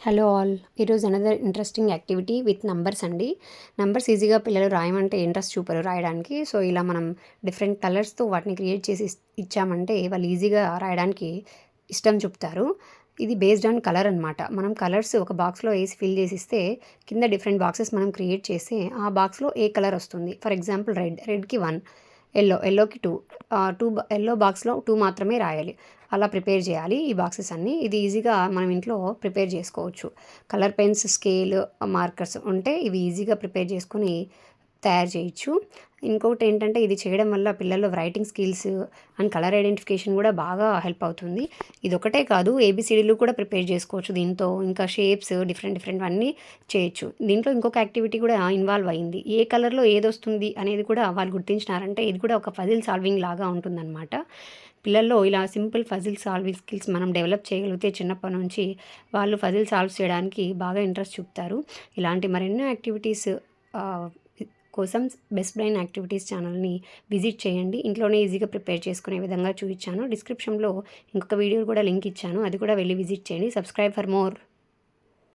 Hello all, ఈరోజు another interesting activity with numbers అండి. Numbers ఈజీగా పిల్లలు రాయమంటే ఇంట్రెస్ట్ చూపరు రాయడానికి. సో ఇలా మనం డిఫరెంట్ కలర్స్తో వాటిని క్రియేట్ చేసి ఇచ్చామంటే వాళ్ళు ఈజీగా రాయడానికి ఇష్టం చూపుతారు. ఇది బేస్డ్ ఆన్ కలర్ అనమాట. మనం కలర్స్ ఒక బాక్స్లో వేసి ఫిల్ చేసిస్తే కింద డిఫరెంట్ బాక్సెస్ మనం క్రియేట్ చేస్తే ఆ బాక్స్లో ఏ కలర్ వస్తుంది. ఫర్ ఎగ్జాంపుల్ రెడ్కి 1, ఎల్లోకి 2, ఎల్లో బాక్స్లో 2 మాత్రమే రాయాలి. అలా ప్రిపేర్ చేయాలి ఈ బాక్సెస్ అన్నీ. ఇది ఈజీగా మనం ఇంట్లో ప్రిపేర్ చేసుకోవచ్చు. కలర్ పెన్స్, స్కేల్, మార్కర్స్ ఉంటే ఇవి ఈజీగా ప్రిపేర్ చేసుకొని తయారు చేయొచ్చు. ఇంకొకటి ఏంటంటే ఇది చేయడం వల్ల పిల్లల్లో writing skills and colour identification కూడా బాగా హెల్ప్ అవుతుంది. ఇది ఒకటే కాదు, ఏబిసిడీలు కూడా ప్రిపేర్ చేసుకోవచ్చు దీంతో. ఇంకా షేప్స్ డిఫరెంట్ అన్నీ చేయొచ్చు. దీంట్లో ఇంకొక యాక్టివిటీ కూడా ఇన్వాల్వ్ అయ్యింది. ఏ కలర్లో ఏది వస్తుంది అనేది కూడా వాళ్ళు గుర్తించినారంటే ఇది కూడా ఒక పజిల్ సాల్వింగ్ లాగా ఉంటుందన్నమాట. పిల్లల్లో ఇలా సింపుల్ ఫజిల్ సాల్వింగ్ స్కిల్స్ మనం డెవలప్ చేయగలిగితే చిన్నప్పటి నుంచి వాళ్ళు ఫజిల్ సాల్వ్ చేయడానికి బాగా ఇంట్రెస్ట్ చూపుతారు. ఇలాంటి మరెన్నో యాక్టివిటీస్ కోసం బెస్ట్ బ్రెయిన్ యాక్టివిటీస్ ఛానల్ని విజిట్ చేయండి. ఇంట్లోనే ఈజీగా ప్రిపేర్ చేసుకునే విధంగా చూపించాను. డిస్క్రిప్షన్లో ఇంకొక వీడియో కూడా లింక్ ఇచ్చాను, అది కూడా వెళ్ళి విజిట్ చేయండి. Subscribe for more.